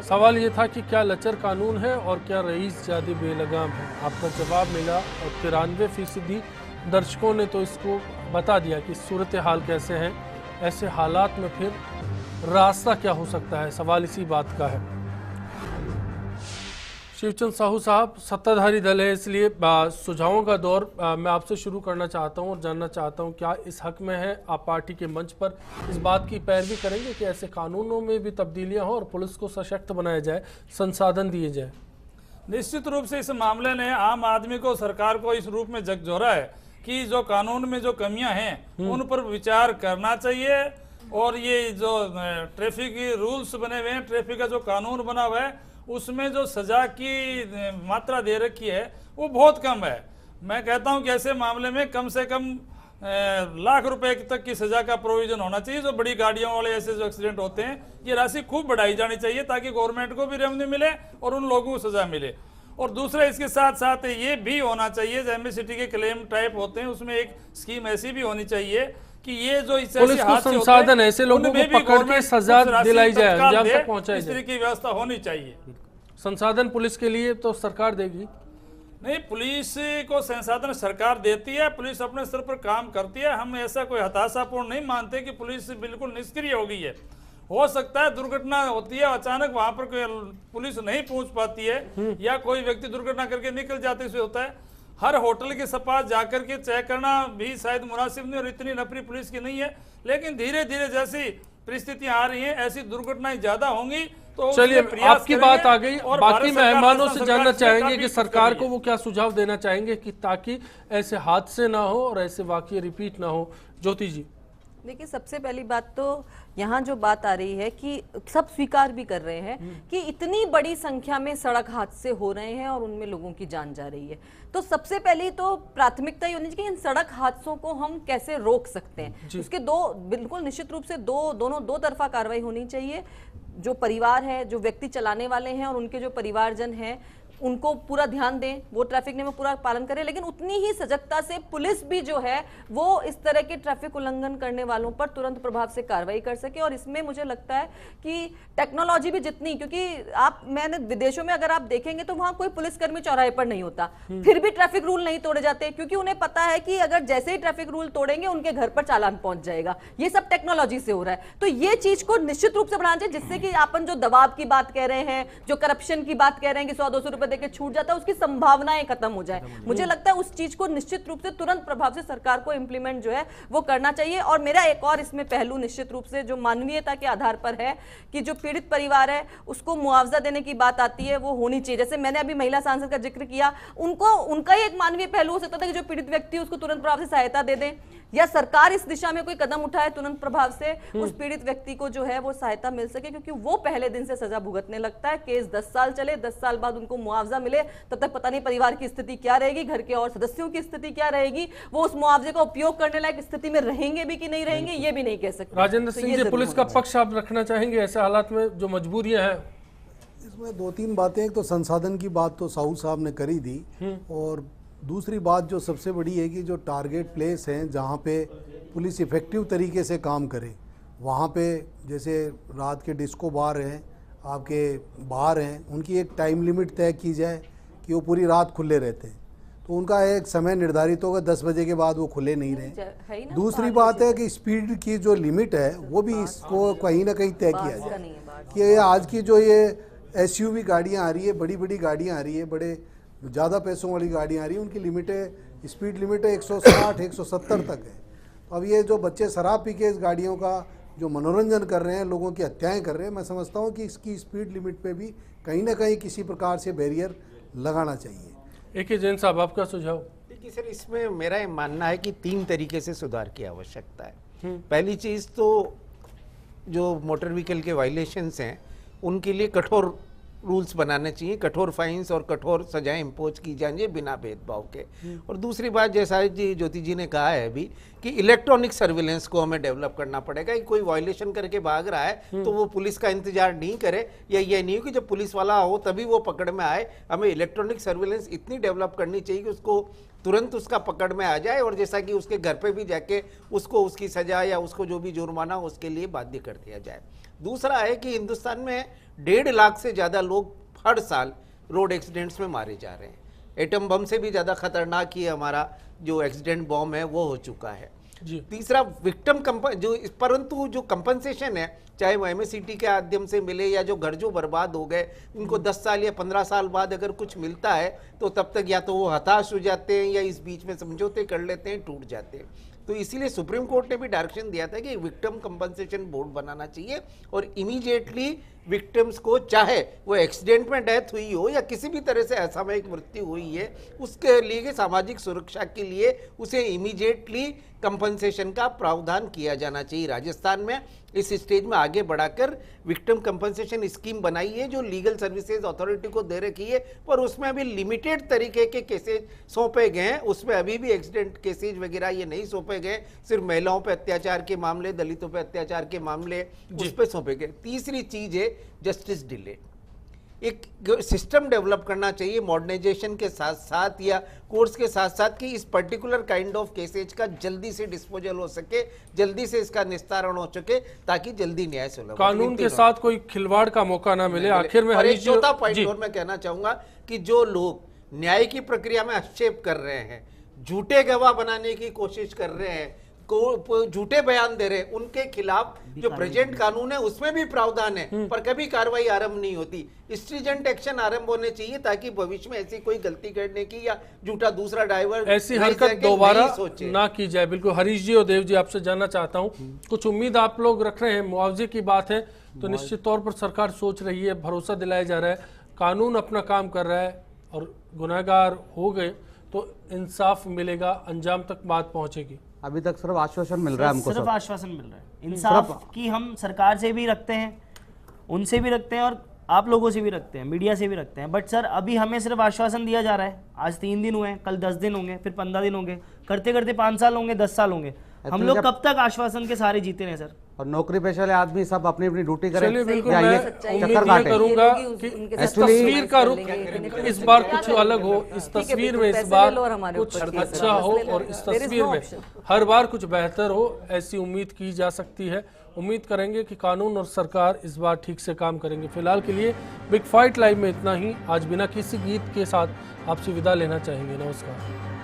सवाल ये था कि क्या लचर कानून है और क्या रईस ज़्यादा बेलगाम है। आपका जवाब मिला और 93% दर्शकों ने तो इसको बता दिया कि सूरत हाल कैसे है। ऐसे हालात में फिर रास्ता क्या हो सकता है, सवाल इसी बात का है। शिवचंद साहू साहब, सत्ताधारी दल है इसलिए सुझावों का दौर मैं आपसे शुरू करना चाहता हूं और जानना चाहता हूं क्या इस हक में है आप पार्टी के मंच पर इस बात की पैरवी करेंगे कि ऐसे कानूनों में भी तब्दीलियां हों और पुलिस को सशक्त बनाया जाए, संसाधन दिए जाए। निश्चित रूप से इस मामले ने आम आदमी को, सरकार को इस रूप में झकझोरा है कि जो कानून में जो कमियां हैं उन पर विचार करना चाहिए। और ये जो ट्रैफिक रूल्स बने हुए हैं, ट्रैफिक का जो कानून बना हुआ है, उसमें जो सजा की मात्रा दे रखी है वो बहुत कम है। मैं कहता हूं कि ऐसे मामले में कम से कम लाख रुपए तक की सजा का प्रोविजन होना चाहिए। जो बड़ी गाड़ियों वाले ऐसे जो एक्सीडेंट होते हैं, ये राशि खूब बढ़ाई जानी चाहिए ताकि गवर्नमेंट को भी रेवेन्यू मिले और उन लोगों को सजा मिले। और दूसरा, इसके साथ साथ ये भी होना चाहिए, जो एमएससीटी के क्लेम टाइप होते हैं उसमें एक स्कीम ऐसी भी होनी चाहिए कि ये जो पुलिस को संसाधन ऐसे लोगों को पकड़ के सजा दिलाई जाए, अंजाम तक पहुंचाई जाए, इस तरह की व्यवस्था होनी चाहिए। संसाधन पुलिस के लिए तो सरकार देगी नहीं, पुलिस को संसाधन सरकार देती है, पुलिस अपने स्तर पर काम करती है। हम ऐसा कोई हताशापूर्ण नहीं मानते कि पुलिस बिल्कुल निष्क्रिय हो गई है। हो सकता है दुर्घटना होती है, अचानक वहां पर कोई पुलिस नहीं पहुंच पाती है या कोई व्यक्ति दुर्घटना करके निकल जाते से होता है। हर होटल के पास जाकर के चेक करना भी शायद मुनासिब नहीं और इतनी नफरी पुलिस की नहीं है। लेकिन धीरे धीरे जैसी परिस्थितियां आ रही हैं, ऐसी दुर्घटनाएं ज्यादा होंगी। तो चलिए, आपकी बात आ गई। बाकी मेहमानों से जानना चाहेंगे कि सरकार को वो क्या सुझाव देना चाहेंगे कि ताकि ऐसे हादसे ना हो और ऐसे वाकये रिपीट ना हो। ज्योति जी, देखिए, सबसे पहली बात तो यहाँ जो बात आ रही है कि सब स्वीकार भी कर रहे हैं कि इतनी बड़ी संख्या में सड़क हादसे हो रहे हैं और उनमें लोगों की जान जा रही है। तो सबसे पहली तो प्राथमिकता ये होनी चाहिए कि इन सड़क हादसों को हम कैसे रोक सकते हैं। उसके बिल्कुल निश्चित रूप से दो तरफा कार्रवाई होनी चाहिए। जो परिवार है, जो व्यक्ति चलाने वाले हैं और उनके जो परिवारजन हैं, उनको पूरा ध्यान दें, वो ट्रैफिक नियम पूरा पालन करें। लेकिन उतनी ही सजगता से पुलिस भी जो है वो इस तरह के ट्रैफिक उल्लंघन करने वालों पर तुरंत प्रभाव से कार्रवाई कर सके। और इसमें मुझे लगता है कि टेक्नोलॉजी भी जितनी, क्योंकि मैंने विदेशों में अगर आप देखेंगे तो वहां कोई पुलिसकर्मी चौराहे पर नहीं होता, फिर भी ट्रैफिक रूल नहीं तोड़े जाते, क्योंकि उन्हें पता है कि अगर जैसे ही ट्रैफिक रूल तोड़ेंगे उनके घर पर चालान पहुंच जाएगा। ये सब टेक्नोलॉजी से हो रहा है। तो ये चीज को निश्चित रूप से बढ़ाना चाहिए, जिससे कि अपन जो दबाव की बात कह रहे हैं, जो करप्शन की बात कह रहे हैं कि 100-200 रुपए देके छूट जाता है, उसकी संभावनाएं खत्म हो जाए। मुझे लगता है उस चीज को निश्चित रूप से तुरंत प्रभाव से सरकार को इंप्लीमेंट जो है वो करना चाहिए। और मेरा एक और इसमें पहलू निश्चित रूप से जो मानवीयता के आधार पर है कि जो पीड़ित परिवार है उसको मुआवजा देने की बात आती है, वो होनी चाहिए। जैसे मैंने अभी महिला सांसद का जिक्र किया, उनका ही एक मानवीय पहलू हो सकता था कि जो पीड़ित व्यक्ति उसको तुरंत प्रभाव से सहायता दे दें, या सरकार इस दिशा में कोई कदम उठाए तुरंत प्रभाव से उस पीड़ित व्यक्ति को जो है वो सहायता मिल सके, क्योंकि वो पहले दिन से सजा भुगतने लगता है। केस 10 साल चले, 10 साल बाद उनको मुआवजा मिले, तब तक पता नहीं परिवार की स्थिति क्या रहेगी, घर के और सदस्यों की स्थिति क्या रहेगी, वो उस मुआवजे का उपयोग करने लायक स्थिति में रहेंगे भी कि नहीं रहेंगे, ये भी नहीं कह सकते। राजेंद्र सिंह जी, पुलिस का पक्ष आप रखना चाहेंगे ऐसे हालात में जो मजबूरियां हैं? इसमें 2-3 बातें। एक तो संसाधन की बात तो साहू साहब ने करी दी, और दूसरी बात जो सबसे बड़ी है कि जो टारगेट प्लेस हैं जहाँ पे पुलिस इफ़ेक्टिव तरीके से काम करे, वहाँ पे जैसे रात के डिस्को बार हैं, आपके बार हैं, उनकी एक टाइम लिमिट तय की जाए कि वो पूरी रात खुले रहते हैं। तो उनका एक समय निर्धारित होगा, 10 बजे के बाद वो खुले नहीं रहे। दूसरी बात है कि स्पीड की जो लिमिट है वो भी इसको कहीं ना कहीं तय किया जाए कि आज की जो ये SUV गाड़ियाँ आ रही है, बड़ी बड़ी गाड़ियाँ आ रही है, बड़े ज़्यादा पैसों वाली गाड़ियाँ आ रही हैं, उनकी लिमिटें, स्पीड लिमिट 160-170 तक है। तो अब ये जो बच्चे शराब पी के इस गाड़ियों का जो मनोरंजन कर रहे हैं, लोगों की हत्याएं कर रहे हैं, मैं समझता हूँ कि इसकी स्पीड लिमिट पे भी कहीं ना कहीं किसी प्रकार से बैरियर लगाना चाहिए। AK जैन साहब, आपका सुझाव? देखिए सर, इसमें मेरा ये मानना है कि 3 तरीके से सुधार की आवश्यकता है। पहली चीज़ तो जो मोटर व्हीकल के वायलेशंस हैं उनके लिए कठोर रूल्स बनाने चाहिए, कठोर फाइन्स और कठोर सजाएं इम्पोज की जाएंगी बिना भेदभाव के। और दूसरी बात, जैसा जी ज्योति जी ने कहा है अभी, कि इलेक्ट्रॉनिक सर्विलेंस को हमें डेवलप करना पड़ेगा कि कोई वायलेशन करके भाग रहा है तो वो पुलिस का इंतजार नहीं करे, या ये नहीं हो कि जब पुलिस वाला हो तभी वो पकड़ में आए। हमें इलेक्ट्रॉनिक सर्विलेंस इतनी डेवलप करनी चाहिए कि उसको तुरंत उसका पकड़ में आ जाए और जैसा कि उसके घर पे भी जाके उसको उसकी सजा या उसको जो भी जुर्माना हो उसके लिए बाध्य कर दिया जाए। दूसरा है कि हिंदुस्तान में 1.5 लाख से ज़्यादा लोग हर साल रोड एक्सीडेंट्स में मारे जा रहे हैं। एटम बम से भी ज़्यादा खतरनाक ही हमारा जो एक्सीडेंट बॉम्ब है वो हो चुका है। जी। तीसरा विक्टिम परंतु जो कंपनसेशन है, चाहे वो MSCT के माध्यम से मिले या जो घर जो बर्बाद हो गए उनको 10 साल या 15 साल बाद अगर कुछ मिलता है तो तब तक या तो वो हताश हो जाते हैं या इस बीच में समझौते कर लेते हैं, टूट जाते हैं। तो इसीलिए सुप्रीम कोर्ट ने भी डायरेक्शन दिया था कि विक्टिम कंपनसेशन बोर्ड बनाना चाहिए और इमीडिएटली विक्टिम्स को, चाहे वो एक्सीडेंट में डेथ हुई हो या किसी भी तरह से असामयिक मृत्यु हुई है, उसके लिए सामाजिक सुरक्षा के लिए उसे इमीडिएटली कंपनसेशन का प्रावधान किया जाना चाहिए। राजस्थान में इस स्टेज में आगे बढ़ाकर विक्टिम कंपनसेशन स्कीम बनाई है जो लीगल सर्विसेज अथॉरिटी को दे रखी है, पर उसमें अभी लिमिटेड तरीके के केसेज सौंपे गए हैं। उसमें अभी भी एक्सीडेंट केसेज वगैरह ये नहीं सौंपे गए, सिर्फ महिलाओं पर अत्याचार के मामले, दलितों पर अत्याचार के मामले उस पर सौंपे गए। तीसरी चीज है जस्टिस डिले। एक सिस्टम डेवलप करना चाहिए मॉडर्नाइजेशन के साथ साथ या कोर्स के साथ साथ कि इस पर्टिकुलर काइंड ऑफ केसेज का जल्दी से डिस्पोजल हो सके, जल्दी से इसका निस्तारण हो सके ताकि जल्दी न्याय सुलभ हो। कानून के साथ कोई खिलवाड़ का मौका ना मिले। आखिर में और एक हरीश जी, चौथा पॉइंट और मैं कहना चाहूंगा कि जो लोग न्याय की प्रक्रिया में हस्तक्षेप कर रहे हैं, झूठे गवाह बनाने की कोशिश कर रहे हैं, झूठे बयान दे रहे हैं, उनके खिलाफ जो प्रेजेंट कानून है उसमें भी प्रावधान है, पर कभी कार्रवाई आरंभ नहीं होती। स्ट्रिजेंट एक्शन आरंभ होने चाहिए ताकि भविष्य में ऐसी कोई गलती करने की या झूठा दूसरा ड्राइवर ऐसी हरकत दोबारा ना की जाए। बिल्कुल। हरीश जी और देव जी, आपसे जानना चाहता हूं, कुछ उम्मीद आप लोग रख रहे हैं? मुआवजे की बात है तो निश्चित तौर पर सरकार सोच रही है, भरोसा दिलाया जा रहा है, कानून अपना काम कर रहा है और गुनहगार हो गए तो इंसाफ मिलेगा, अंजाम तक बात पहुंचेगी। अभी तक सिर्फ आश्वासन मिल रहा है हमको, सिर्फ आश्वासन मिल रहा है। इंसाफ की हम सरकार से भी रखते हैं, उनसे भी रखते हैं और आप लोगों से भी रखते हैं, मीडिया से भी रखते हैं, बट सर अभी हमें सिर्फ आश्वासन दिया जा रहा है। आज 3 दिन हुए, कल 10 दिन होंगे, फिर 15 दिन होंगे, करते करते 5 साल होंगे, 10 साल होंगे। हम लोग कब तक आश्वासन के सारे जीते रहे सर? और नौकरी पेशा वाले आदमी सब अपनी अपनी ड्यूटी करें। चलिए, बिल्कुल। या मैं ये उम्मीद चक्कर ये काटे। करूंगा कि इस तस्वीर का रुख इस बार कुछ अलग हो, इस तस्वीर में इस बार कुछ अच्छा हो और इस तस्वीर में हर बार कुछ बेहतर हो, ऐसी उम्मीद की जा सकती है। उम्मीद करेंगे कि कानून और सरकार इस बार ठीक से काम करेंगे। फिलहाल के लिए बिग फाइट लाइव में इतना ही। आज बिना किसी गीत के साथ आपसे विदा लेना चाहेंगे। नमस्कार।